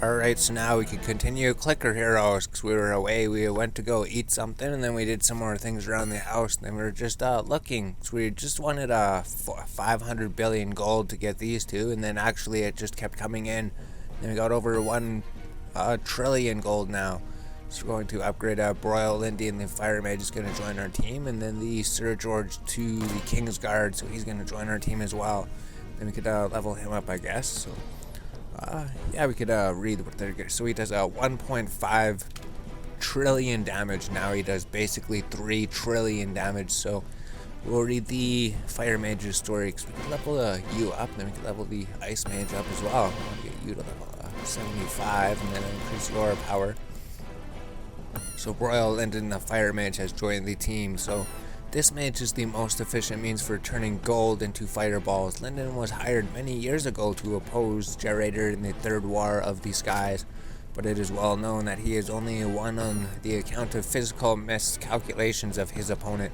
Alright, so now we can continue Clicker Heroes, because we were away. We went to go eat something, and then we did some more things around the house, and then we were just looking. So we just wanted 500 billion gold to get these two, and then actually it just kept coming in. Then we got over 1 trillion gold now. So we're going to upgrade Broil Lindy, and the Fire Mage is going to join our team, and then the Sir George to the King's Guard, so he's going to join our team as well. Then we could level him up, I guess. So yeah, we could read what they're getting. So he does 1.5 trillion damage. Now he does basically 3 trillion damage. So we'll read the Fire Mage's story, because we can level you up, and then we can level the Ice Mage up as well. I want to get you to level 75, and then increase your power. So Broil Linden, the Fire Mage, has joined the team. So this mage is the most efficient means for turning gold into fireballs. Linden was hired many years ago to oppose Gerator in the Third War of the Skies, but it is well known that he is only won on the account of physical miscalculations of his opponent.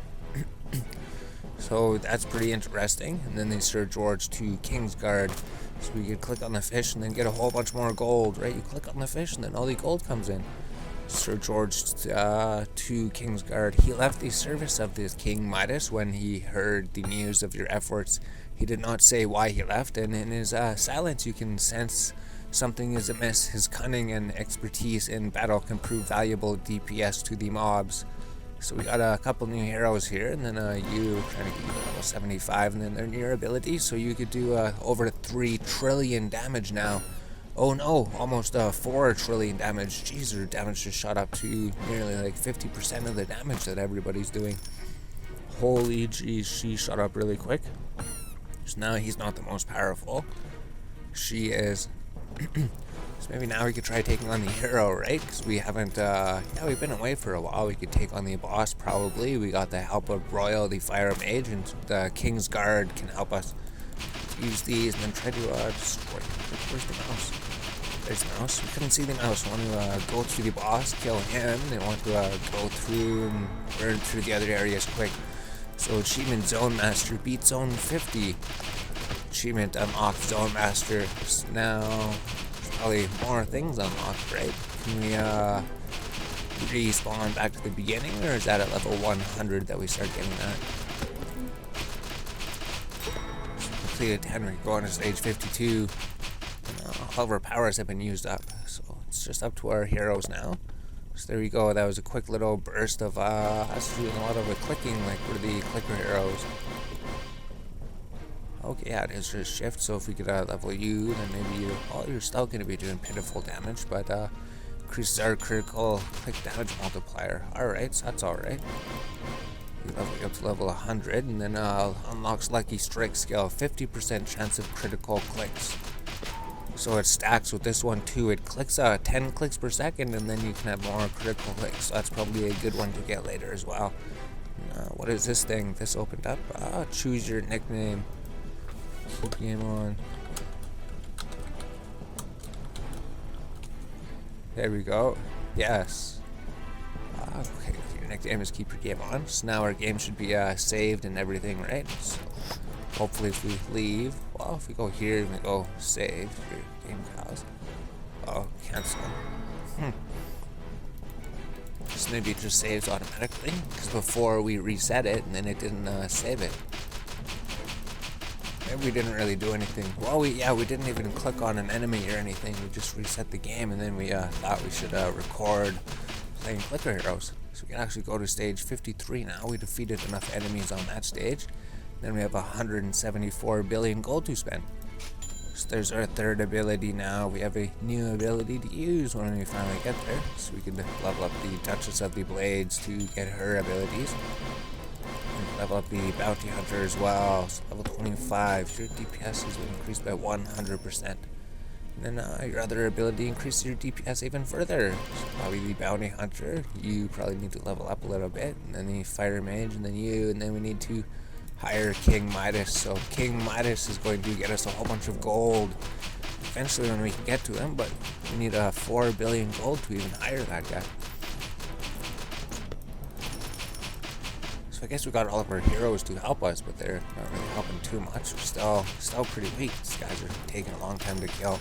So that's pretty interesting. And then the Sir George to King's Guard. So we could click on the fish and then get a whole bunch more gold, right? You click on the fish and then all the gold comes in. Sir George to King's Guard. He left the service of the King Midas when he heard the news of your efforts. He did not say why he left, and in his silence you can sense something is amiss. His cunning and expertise in battle can prove valuable DPS to the mobs. So we got a couple new heroes here, and then you trying to get you to level 75, and then they're near ability, so you could do over 3 trillion damage now. Oh no, almost 4 trillion damage. Jeez, her damage just shot up to nearly like 50% of the damage that everybody's doing. Holy jeez, she shot up really quick. So now he's not the most powerful. She is. So maybe now we could try taking on the hero, right? Because we haven't, yeah, we've been away for a while. We could take on the boss probably. We got the help of Broil, the Fire Mage, and the King's Guard can help us use these and then try to destroy. Where's the mouse? There's the mouse. We couldn't see the mouse. We want to go through the boss, kill him, then want to go through and burn through the other areas quick. So achievement Zone Master beat Zone 50. Achievement unlocked Zone Master. So now there's probably more things unlocked, right? Can we respawn back to the beginning, or is that at level 100 that we start getting that? Completed 10, we go on to stage 52. All of our powers have been used up, so it's just up to our heroes now. So there we go. That was a quick little burst of us doing a lot of the clicking, like we're the clicker heroes. Okay, yeah, it is just shift. So if we could level you, then maybe you're still going to be doing pitiful damage, but increases our critical click damage multiplier. All right, so that's all right. We level you up to level 100, and then unlocks Lucky Strike skill, 50% chance of critical clicks. So it stacks with this one too. It clicks 10 clicks per second, and then you can have more critical clicks. So that's probably a good one to get later as well. What is this thing? This opened up. Choose your nickname. Keep game on. There we go. Yes. Okay. Your nickname is keep your game on. So now our game should be saved and everything, right? So hopefully if we leave, well, if we go here and we go save, your game cows. Oh, cancel. So maybe it just saves automatically, because before we reset it and then it didn't save it. Maybe we didn't really do anything. Well, we didn't even click on an enemy or anything. We just reset the game, and then we thought we should record playing Clicker Heroes. So we can actually go to stage 53 now. We defeated enough enemies on that stage. Then we have 174 billion gold to spend. So there's our third ability now. We have a new ability to use when we finally get there. So we can level up the Duchess of the Blades to get her abilities. And level up the Bounty Hunter as well. So level 25. Your DPS is increased by 100%. And then your other ability increases your DPS even further. So probably the Bounty Hunter. You probably need to level up a little bit. And then the Fire Mage, and then you. And then we need to hire King Midas. So King Midas is going to get us a whole bunch of gold eventually when we can get to him, but we need 4 billion gold to even hire that guy. So I guess we got all of our heroes to help us, but they're not really helping too much. We're still pretty weak. These guys are taking a long time to kill.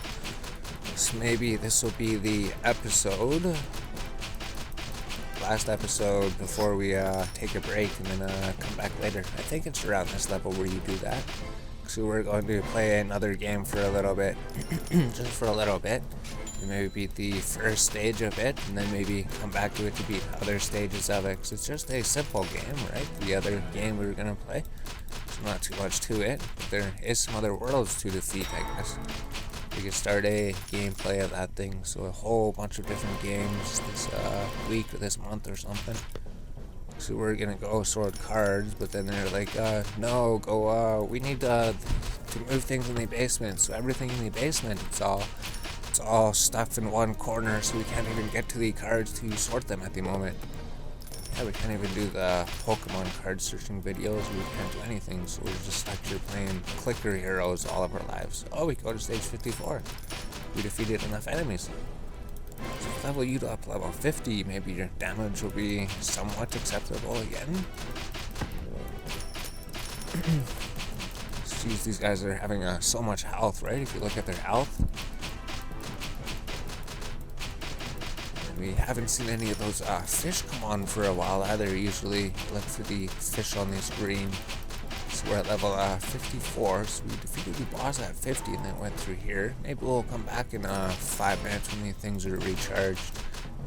So maybe this will be the episode. Last episode before we take a break and then come back later. I think it's around this level where you do that. So we're going to play another game for a little bit. Just for a little bit. And maybe beat the first stage of it, and then maybe come back to it to beat other stages of it. Cause it's just a simple game, right? The other game we were gonna play. There's not too much to it, but there is some other worlds to defeat, I guess. We could start a gameplay of that thing, so a whole bunch of different games this week or this month or something. So we're gonna go sort cards, but then they're like, no, go, we need to move things in the basement. So everything in the basement, it's all stuffed in one corner, so we can't even get to the cards to sort them at the moment. Yeah, we can't even do the Pokemon card searching videos. We can't do anything, so we're just stuck here playing clicker heroes all of our lives. Oh, we go to stage 54. We defeated enough enemies. So if level you up level 50, maybe your damage will be somewhat acceptable again. Jeez, these guys are having so much health, right? If you look at their health. We haven't seen any of those fish come on for a while either. Usually look for the fish on the screen. So we're at level 54, so we defeated the boss at 50 and then went through here. Maybe we'll come back in 5 minutes when the things are recharged.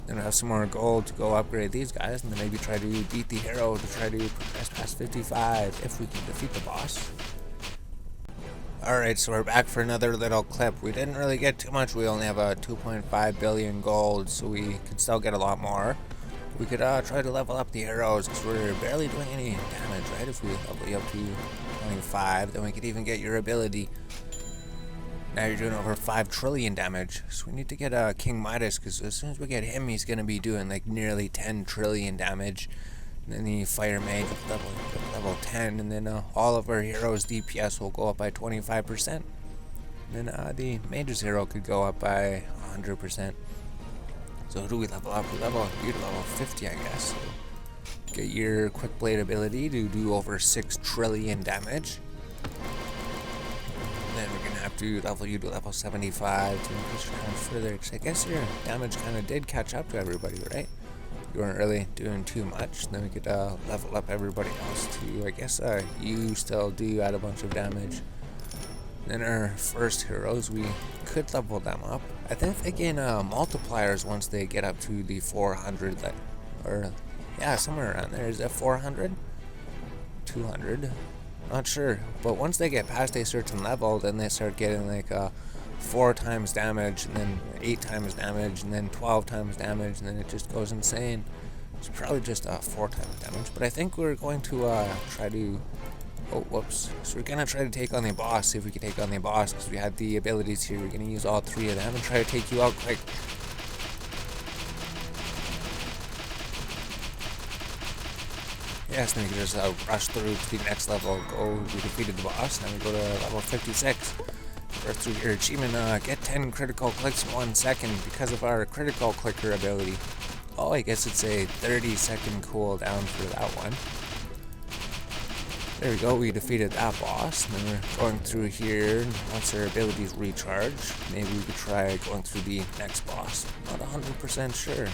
Then we'll have some more gold to go upgrade these guys, and then maybe try to beat the hero to try to progress past 55 if we can defeat the boss. Alright, so we're back for another little clip. We didn't really get too much. We only have 2.5 billion gold, so we could still get a lot more. We could try to level up the heroes, because we're barely doing any damage, right? If we level you up to 25, then we could even get your ability. Now you're doing over 5 trillion damage. So we need to get King Midas, because as soon as we get him, he's going to be doing like nearly 10 trillion damage. And then the Fire Mage level 10, and then all of our heroes' DPS will go up by 25%. And then the Mage's hero could go up by 100%. So who do we level up? We level up you to level 50, I guess. Get your Quick Blade ability to do over 6 trillion damage. And then we're gonna have to level you to level 75 to increase your damage further. Because I guess your damage kind of did catch up to everybody, right? You weren't really doing too much. Then we could level up everybody else too. I guess you still do add a bunch of damage. Then our first heroes, we could level them up. I think they gain multipliers once they get up to the 400. Or yeah, somewhere around there. Is that 400? 200? Not sure. But once they get past a certain level, then they start getting like 4 times damage, and then 8 times damage, and then 12 times damage, and then it just goes insane. It's probably just 4 times damage, but I think we're going to try to... Oh, whoops. So we're going to try to take on the boss, see if we can take on the boss, because we have the abilities here. We're going to use all 3 of them and try to take you out quick. Yes, then we can just rush through to the next level. We defeated the boss, then we go to level 56. We're through your achievement, get 10 critical clicks in 1 second because of our critical clicker ability. Oh, I guess it's a 30-second cooldown for that one. There we go, we defeated that boss. And then we're going through here, and once our abilities recharge, maybe we could try going through the next boss. Not 100% sure,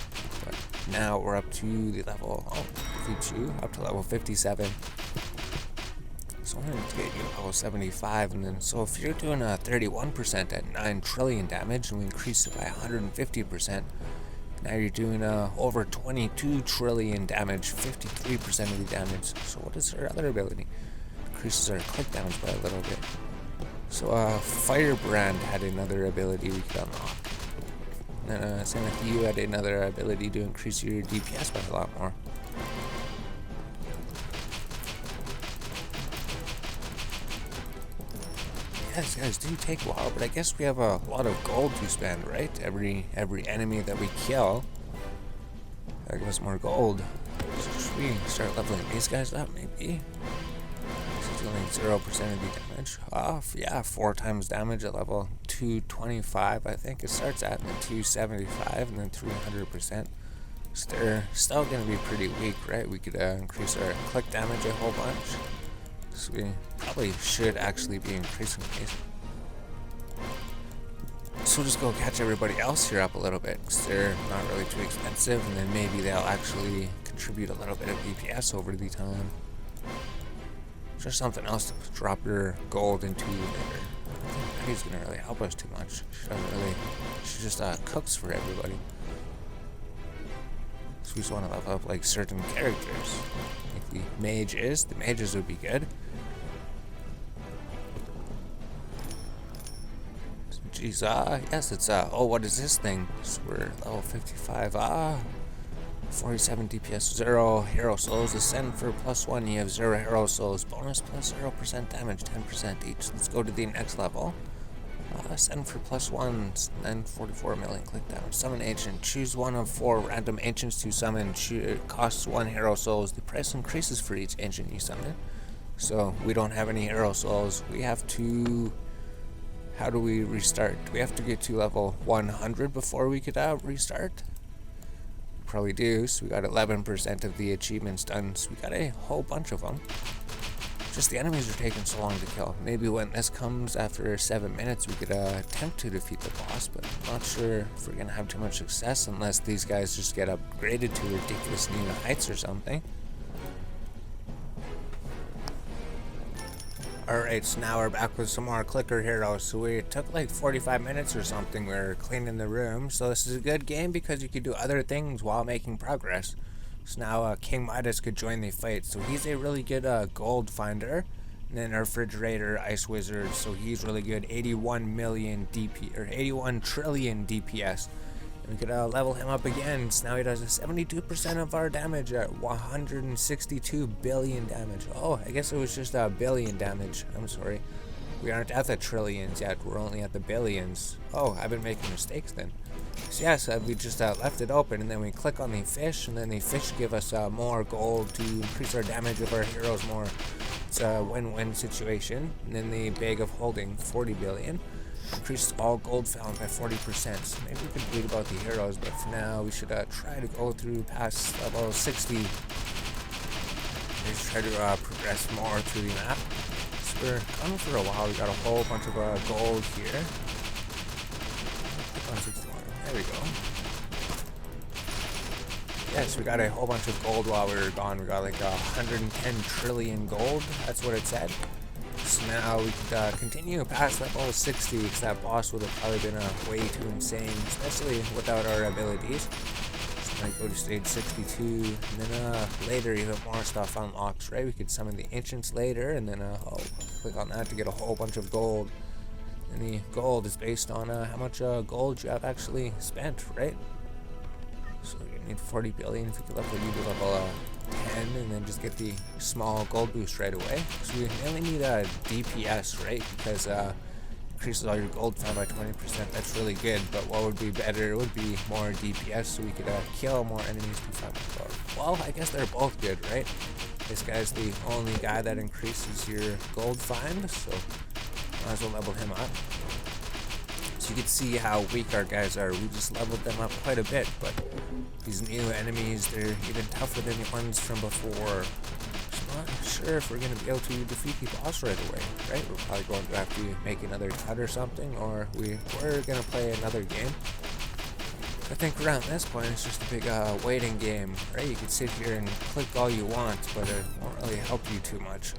but now we're up to the level, defeat you, up to level 57. So I'm going to get you level 75, and then so if you're doing 31% at 9 trillion damage, and we increase it by 150%, now you're doing over 22 trillion damage, 53% of the damage. So what is her other ability? Increases our click damage by a little bit. So Firebrand had another ability we could unlock. And then same with you had another ability to increase your DPS by a lot more. Yes, guys, do take a while, but I guess we have a lot of gold to spend, right? Every enemy that we kill, that gives us more gold. So should we start leveling these guys up, maybe? This is dealing 0% of the damage. Yeah, 4 times damage at level 225, I think it starts at, and then 275, and then 300%. So they're still going to be pretty weak, right? We could increase our click damage a whole bunch. So we probably should actually be increasing these. so we'll just go catch everybody else here up a little bit, because they're not really too expensive, and then maybe they'll actually contribute a little bit of DPS over the time. Just something else to drop your gold into later. I don't think he's gonna really help us too much. She doesn't really. She just cooks for everybody. So we just want to level up like certain characters. Like the mages. The mages would be good. Jeez, yes, it's oh, what is this thing? So we're level 55. 47 DPS, 0 hero souls. Ascend for +1, you have 0 hero souls. Bonus plus 0% damage, 10% each. Let's go to the next level. Ascend for +1, then 44 million click damage. Summon ancient. Choose one of 4 random ancients to summon. Costs 1 hero souls. The price increases for each ancient you summon. So we don't have any hero souls. We have to. How do we restart? Do we have to get to level 100 before we could restart? Probably do. So we got 11% of the achievements done. So we got a whole bunch of them. Just the enemies are taking so long to kill. Maybe when this comes after 7 minutes, we could attempt to defeat the boss, but I'm not sure if we're gonna have too much success unless these guys just get upgraded to ridiculous new heights or something. Alright, so now we're back with some more clicker heroes. So we took like 45 minutes or something. We were cleaning the room. So this is a good game because you could do other things while making progress. So now King Midas could join the fight. So he's a really good gold finder. And then our refrigerator, Ice Wizard. So he's really good. 81 million DP or 81 trillion DPS. We could level him up again. So now he does 72% of our damage at 162 billion damage. Oh, I guess it was just a billion damage. I'm sorry. We aren't at the trillions yet. We're only at the billions. Oh, I've been making mistakes then. So yes, we just left it open, and then we click on the fish, and then the fish give us more gold to increase our damage of our heroes more. It's a win-win situation. And then the bag of holding, 40 billion. Increases all gold found by 40%. So maybe we could read about the heroes, but for now we should try to go through past level 60. Just try to progress more through the map. So we're going for a while. We got a whole bunch of gold here. Click on 61. There we go. Yes, we got a whole bunch of gold while we were gone. We got like 110 trillion gold. That's what it said. So now we could continue past level 60, because that boss would have probably been way too insane, especially without our abilities. So I go to stage 62, and then later you have more stuff unlocks, right? We could summon the ancients later, and then click on that to get a whole bunch of gold. And the gold is based on how much gold you have actually spent, right? So you need 40 billion if you could level you to level 10, and then just get the small gold boost right away. So we mainly need a DPS, right? Because increases all your gold found by 20%. That's really good. But what would be better would be more DPS, so we could kill more enemies to find gold. Well, I guess they're both good, right? This guy's the only guy that increases your gold find, so might as well level him up. So you can see how weak our guys are. We just leveled them up quite a bit, but these new enemies, they're even tougher than the ones from before. So I'm not sure if we're going to be able to defeat the boss right away, right? We're probably going to have to make another cut or something, or we're going to play another game. I think around this point, it's just a big waiting game, right? You can sit here and click all you want, but it won't really help you too much.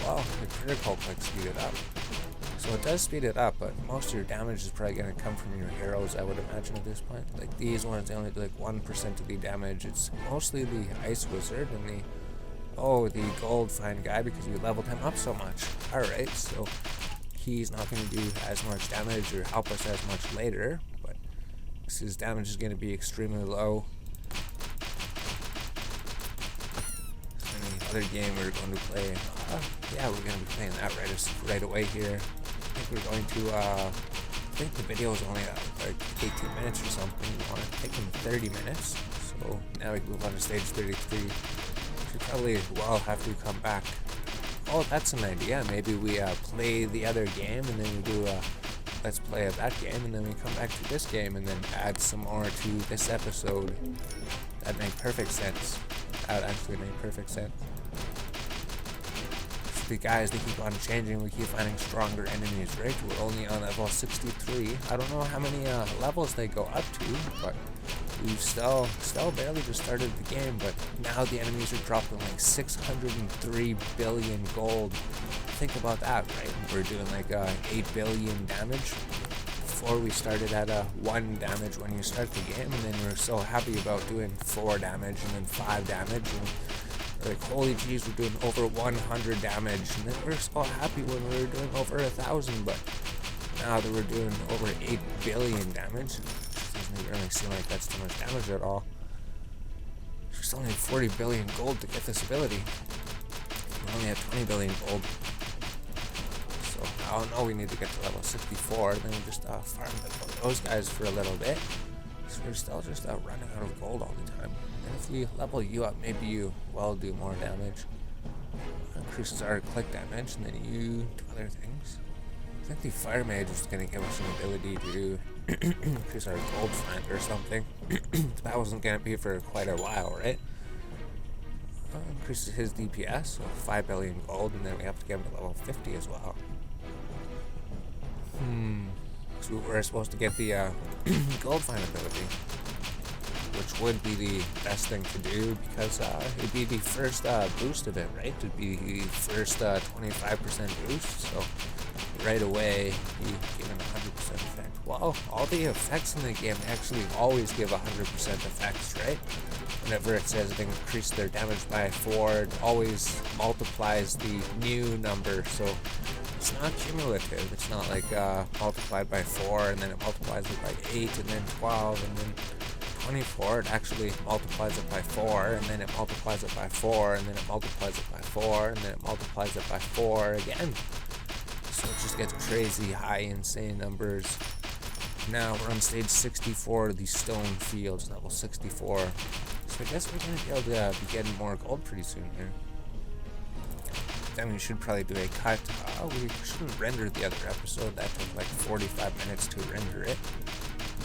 Well, the critical click speed it up. So it does speed it up, but most of your damage is probably going to come from your heroes, I would imagine, at this point. Like these ones, they only do like 1% of the damage. It's mostly the Ice Wizard and the gold find guy, because we leveled him up so much. Alright, so he's not going to do as much damage or help us as much later, but his damage is going to be extremely low. So any other game we're going to play, yeah, we're going to be playing that right away here. I think we're going to, I think the video is only like 18 minutes or something. We want to take them 30 minutes. So now we can move on to stage 33. We probably will have to come back. Oh, that's an idea. Maybe we play the other game, and then we do a let's play of that game, and then we come back to this game, and then add some more to this episode. That'd make perfect sense. That would actually make perfect sense. the guys, they keep on changing. We keep finding stronger enemies, right? We're only on level 63. I don't know how many levels they go up to, but we've still barely just started the game. But now the enemies are dropping like 603 billion gold. Think about that, right? We're doing like 8 billion damage. Before we started at 1 damage when you start the game, and then we're so happy about doing 4 damage and then 5 damage, and like, holy jeez, we're doing over 100 damage, and then we're so happy when we were doing over 1,000, but now that we're doing over 8 billion damage, it doesn't really seem like that's too much damage at all. We still need 40 billion gold to get this ability. We only have 20 billion gold. So I don't know, we need to get to level 64, then we just farm those guys for a little bit. So we're still just running out of gold all the time. And if we level you up, maybe you will do more damage. Increases our click damage, and then you do other things. I think the Fire Mage is going to give us an ability to increase our gold find or something. That wasn't going to be for quite a while, right? Increases his DPS, so 5 billion gold, and then we have to get him to level 50 as well. So we're supposed to get the gold find ability, which would be the best thing to do, because it'd be the first boost of it, right? It'd be the first 25% boost, so right away you give an 100% effect. Well, all the effects in the game actually always give 100% effects, right? Whenever it says it increased their damage by 4, it always multiplies the new number, so it's not cumulative. It's not like multiplied by 4 and then it multiplies it by 8 and then 12 and then 24. It actually multiplies it by 4 and then it multiplies it by 4 and then it multiplies it by 4 and then it multiplies it by 4 again. So it just gets crazy high, insane numbers. Now we're on stage 64, the Stone Fields, level 64. So I guess we're going to be able to be getting more gold pretty soon here. Then we should probably do a cut. We shouldn't render the other episode. That took like 45 minutes to render it.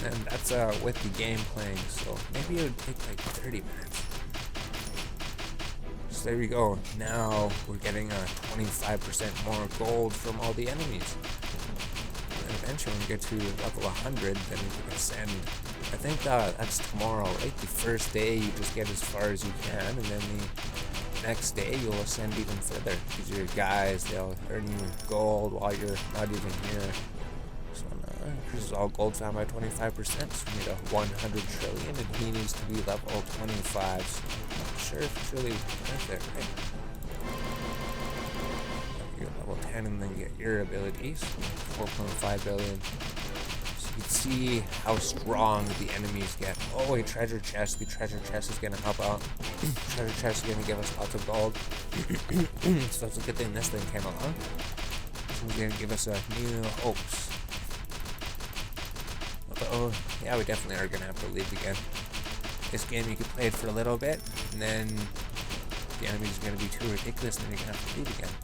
And that's with the game playing, so maybe it would take like 30 minutes. So there we go. Now we're getting 25% more gold from all the enemies. And eventually when we get to level 100, then we can ascend. I think that's tomorrow, right? The first day you just get as far as you can, and then the next day you'll ascend even further. Because your guys, they'll earn you gold while you're not even here. So increases all gold found by 25%, so we need a 100 trillion, and he needs to be level 25. So I'm not sure if it's really worth it, right? You get level 10 and then get your abilities, 4.5 billion. So you can see how strong the enemies get. Oh, a treasure chest. The treasure chest is going to help out. Treasure chest is going to give us lots of gold. So it's a good thing this thing came along. So it's going to give us new hopes. Oh, yeah, we definitely are going to have to leave again. This game, you can play it for a little bit, and then the enemies are going to be too ridiculous, and then you're going to have to leave again.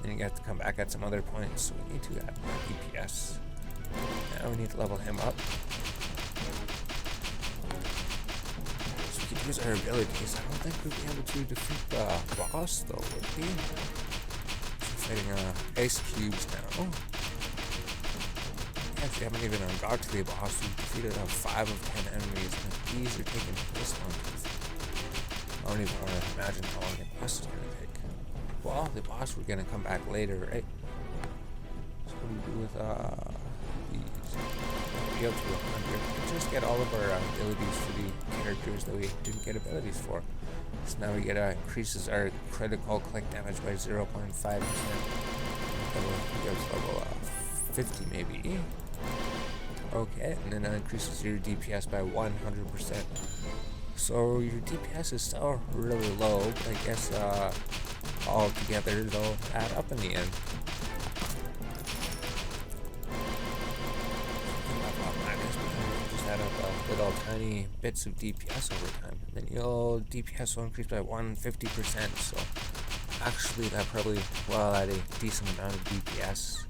Then you have to come back at some other points, so we need to add more DPS. Now we need to level him up. So we can use our abilities. I don't think we'll be able to defeat the boss, though, would we? So we're fighting ice cubes now. Actually, I haven't even got to the boss. We defeated 5 of 10 enemies, and these are taking this long. I don't even want to imagine how long the boss is going to take. Well, the boss, we're going to come back later, right? So what do we do with these? Be up to 100. We just get all of our abilities for the characters that we didn't get abilities for. So now we get increases our critical click damage by 0.5%. Level 50 maybe. Okay, and then that increases your DPS by 100%. So your DPS is still really low, but I guess all together they'll add up in the end. Just add up little tiny bits of DPS over time. And then your DPS will increase by 150%, so actually that probably will add a decent amount of DPS.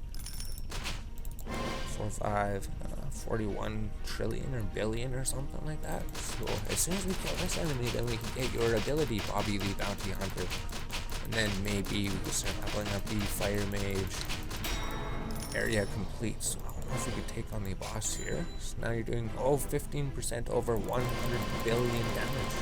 41 trillion or billion or something like that. So as soon as we kill this enemy, then we can get your ability, Bobby the Bounty Hunter. And then maybe we can start leveling up the Fire Mage. Area complete. So I don't know if we could take on the boss here. So now you're doing 15% over 100 billion damage.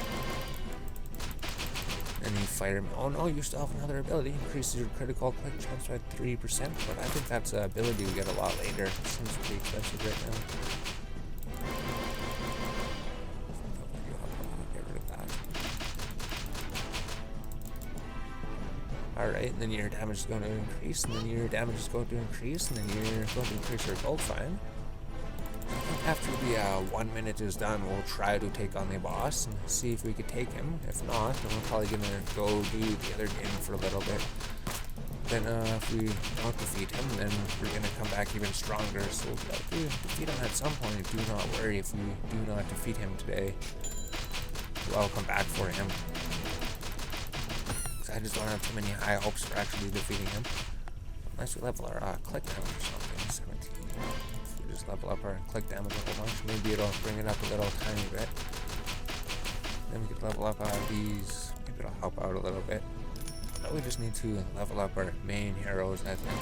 And the Fire... Oh no, you still have another ability. Increases your critical click chance by 3%. But I think that's an ability we get a lot later. It seems pretty expensive right now. Get rid of that. Alright, and then your damage is going to increase, and then your damage is going to increase, and then you're going to increase your gold fine. After the 1 minute is done, we'll try to take on the boss and see if we could take him. If not, then we're probably going to go do the other game for a little bit. Then if we don't defeat him, then we're going to come back even stronger. So we'll defeat him at some point. Do not worry if we do not defeat him today. I'll come back for him. I just don't have too many high hopes for actually defeating him. Unless we level our click damage or something. 17. If we just level up our click damage a whole bunch, maybe it'll bring it up a little tiny bit. Then we could level up these. Maybe it'll help out a little bit. But we just need to level up our main heroes, I think.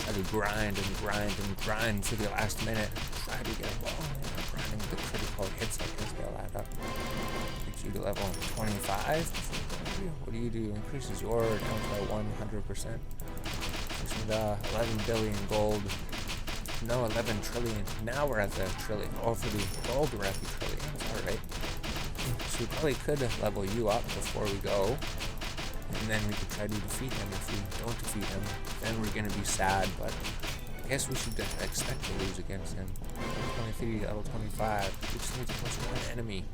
To grind and grind and grind to the last minute. Try to get grinding the critical hits, I guess they'll add up. Gets you to level 25. What do? Increases your damage by 100%. Gives me the 11 billion gold. No, 11 trillion. Now we're at the trillion. Oh, for the gold we're at the trillion. Alright. So we probably could level you up before we go. And then we could try to defeat him. If we don't defeat him, then we're going to be sad, but I guess we should expect to lose against him. Level 23, level 25. We just need to push one enemy.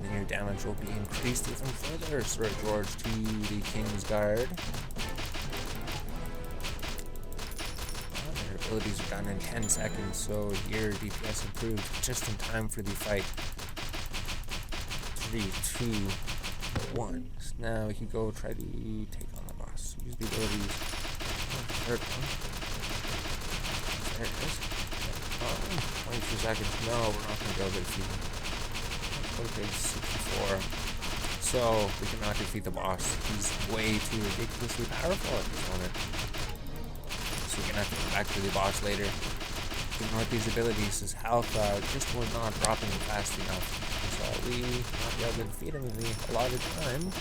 And then your damage will be increased even further. Sir George to the King's Guard. Their abilities are done in 10 seconds, so your DPS improved just in time for the fight. 3, 2, 1. So now we can go try to take on the boss. Use the abilities. Third one. There it is. 22 seconds. No, we're not going to be able to defeat him. Let's go to page 64. So we cannot defeat the boss. He's way too ridiculously powerful at this moment. So we're going to have to come back to the boss later. Ignore these abilities. His health just was not dropping fast enough. So we not be able to defeat him in the allotted time.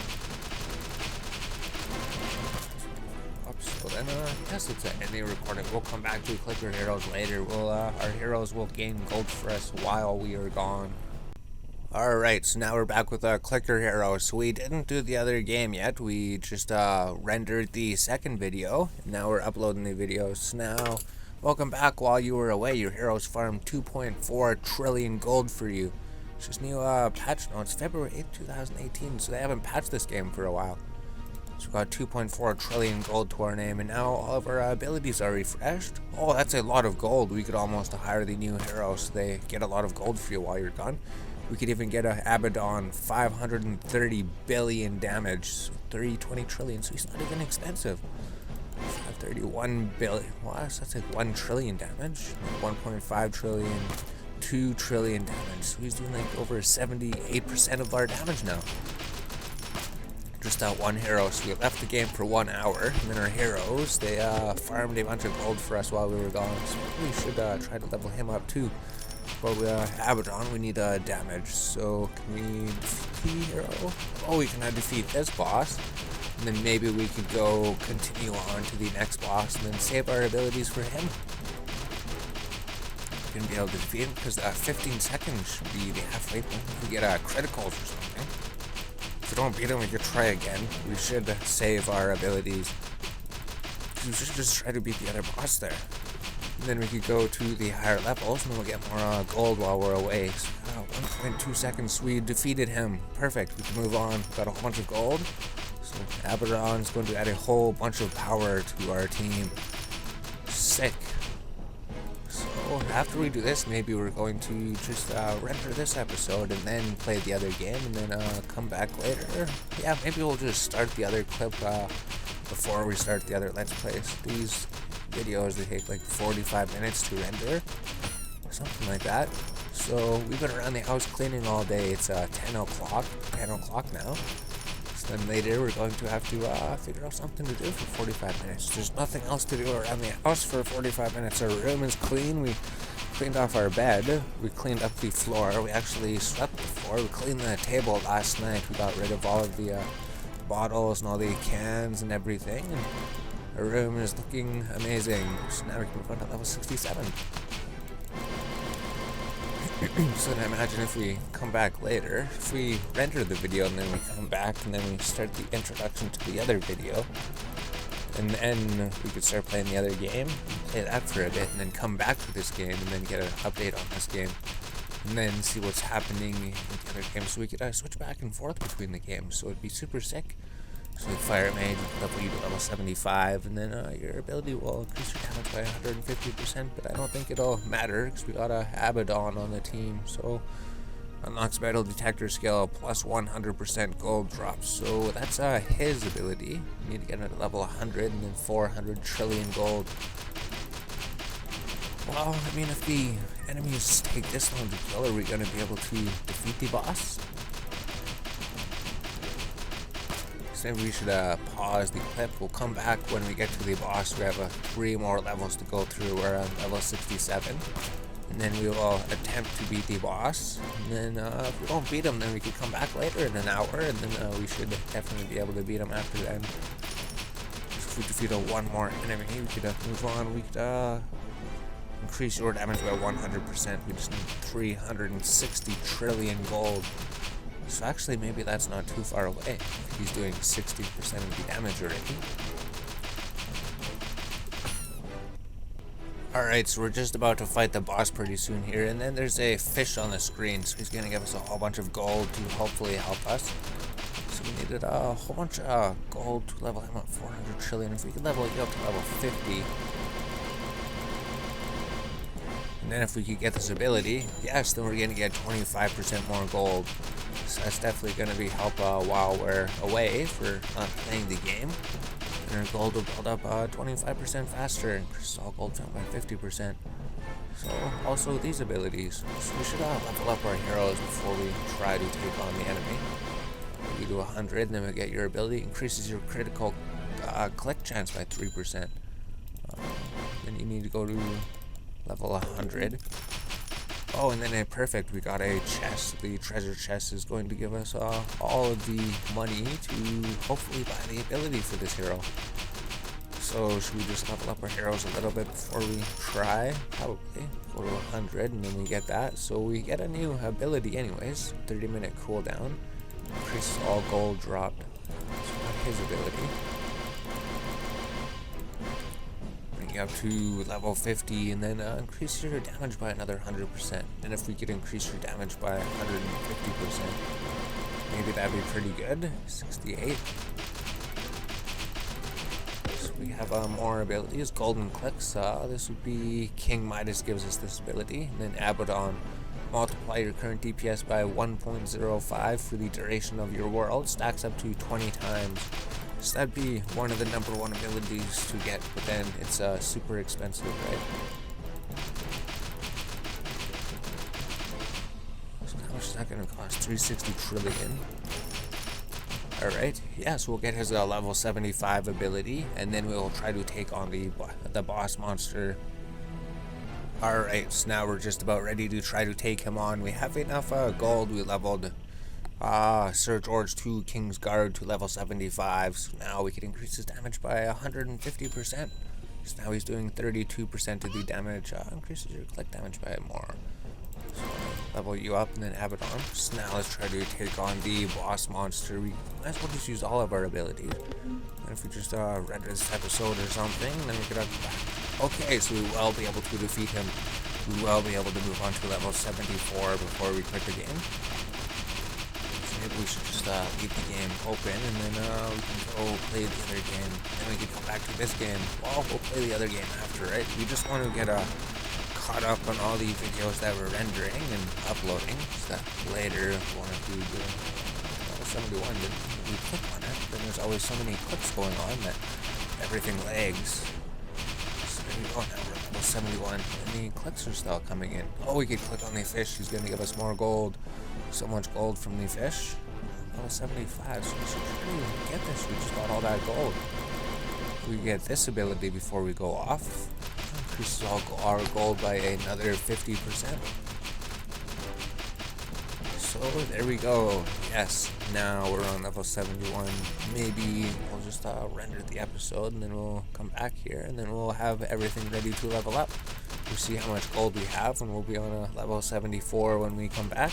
So then, I guess it's an ending recording. We'll come back to Clicker Heroes later. Our heroes will gain gold for us while we are gone. Alright, so now we're back with our Clicker Heroes. So we didn't do the other game yet. We just rendered the second video. And now we're uploading the videos. So now, welcome back. While you were away, your heroes farmed 2.4 trillion gold for you. It's just new patch notes, February 8th, 2018, so they haven't patched this game for a while. So we got 2.4 trillion gold to our name, and now all of our abilities are refreshed. Oh, that's a lot of gold. We could almost hire the new heroes so they get a lot of gold for you while you're gone. We could even get a Abaddon, 530 billion damage, so 320 trillion, so he's not even expensive. 531 billion, well, that's like 1 trillion damage, 1.5 trillion, 2 trillion damage, so he's doing like over 78% of our damage now. Just that one hero, so we left the game for 1 hour, and then our heroes, they farmed a bunch of gold for us while we were gone, so we should try to level him up too. But we Abaddon, we need damage, so can we defeat the hero? Oh, we can defeat this boss, and then maybe we could go continue on to the next boss, and then save our abilities for him. We're gonna be able to defeat him, because 15 seconds should be the halfway point. If we get criticals or something. If we don't beat him, we could try again. We should save our abilities. We should just try to beat the other boss there. And then we could go to the higher levels, and then we'll get more gold while we're away. So, 1.2 seconds, we defeated him. Perfect, we can move on. Got a whole bunch of gold. So Abaddon's going to add a whole bunch of power to our team. Sick. So after we do this, maybe we're going to just render this episode and then play the other game and then come back later. Yeah, maybe we'll just start the other clip before we start the other Let's Plays. These videos, they take like 45 minutes to render, something like that. So we've been around the house cleaning all day. It's 10 o'clock now. So then later we're going to have to figure out something to do for 45 minutes. There's nothing else to do around the house for 45 minutes. Our room is clean. We cleaned off our bed. We cleaned up the floor. We actually swept the floor. We cleaned the table last night. We got rid of all of the bottles and all the cans and everything. And our room is looking amazing. So now we can move on to level 67. So then imagine if we come back later, if we render the video and then we come back and then we start the introduction to the other video, and then we could start playing the other game, play that for a bit, and then come back to this game and then get an update on this game, and then see what's happening in the other game, so we could switch back and forth between the games, so it'd be super sick. So with Fire Mage, level you to level 75, and then your ability will increase your damage by 150%, but I don't think it'll matter, because we got a Abaddon on the team, so unlocks metal detector skill, plus 100% gold drops, so that's his ability. You need to get it at level 100, and then 400 trillion gold. Well, I mean, if the enemies take this long to kill, are we going to be able to defeat the boss? So maybe we should pause the clip. We'll come back when we get to the boss. We have 3 more levels to go through. We're on level 67. And then we will attempt to beat the boss. And then if we don't beat him, then we could come back later in an hour. And then we should definitely be able to beat him after then. If we defeat one more enemy, we could move on. We could increase your damage by 100%. We just need 360 trillion gold. So actually, maybe that's not too far away. He's doing 60% of the damage already. Alright, so we're just about to fight the boss pretty soon here, and then there's a fish on the screen, so he's gonna give us a whole bunch of gold to hopefully help us. So we needed a whole bunch of gold to level him up 400 trillion. If we could level you up to level 50, and then if we could get this ability, yes, then we're gonna get 25% more gold. So that's definitely going to be help while we're away for not playing the game. And our gold will build up 25% faster, increase all gold found by 50%. So also these abilities. So we should level up our heroes before we try to take on the enemy. You do 100, and then we get your ability, increases your critical click chance by 3%. Then you need to go to level 100. Oh, and then perfect, we got a chest. The treasure chest is going to give us all of the money to hopefully buy the ability for this hero. So should we just level up our heroes a little bit before we try? Probably. Go to 100 and then we get that. So we get a new ability anyways. 30-minute cooldown. Increases all gold dropped. So we got his ability. Up to level 50, and then increase your damage by another 100%. And if we could increase your damage by 150%, maybe that'd be pretty good. 68. So we have more abilities. Golden clicks. This would be King Midas gives us this ability, and then Abaddon. Multiply your current DPS by 1.05 for the duration of your world. Stacks up to 20 times. So that'd be one of the number 1 abilities to get, but then it's super expensive, right? So how much is that going to cost? 360 trillion. Alright, yeah, so we'll get his level 75 ability, and then we'll try to take on the boss monster. Alright, so now we're just about ready to try to take him on. We have enough gold. We leveled Sir George 2 King's Guard to level 75, so now we can increase his damage by 150%. So now he's doing 32% of the damage, increases your click damage by more. So level you up and then Abaddon. So now let's try to take on the boss monster. We might as well just use all of our abilities. And if we just render this episode or something, then we could back. Okay, so we will be able to defeat him. We will be able to move on to level 74 before we quit the game. Maybe we should just leave the game open, and then we can go play the other game. Then we can come back to this game. Well, we'll play the other game after, right? We just want to get caught up on all the videos that we're rendering and uploading, so that later we'll want to do 71, then we click on it, then there's always so many clicks going on that everything lags. So there you go, now we're level 71, and the clicks are still coming in. Oh, we could click on the fish, he's gonna give us more gold. So much gold from the fish. Level 75, so we should really get this. We just got all that gold. We get this ability before we go off. Increases our gold by another 50%. So there we go. Yes, now we're on level 71. Maybe we'll just render the episode and then we'll come back here and then we'll have everything ready to level up. We'll see how much gold we have and we'll be on a level 74 when we come back.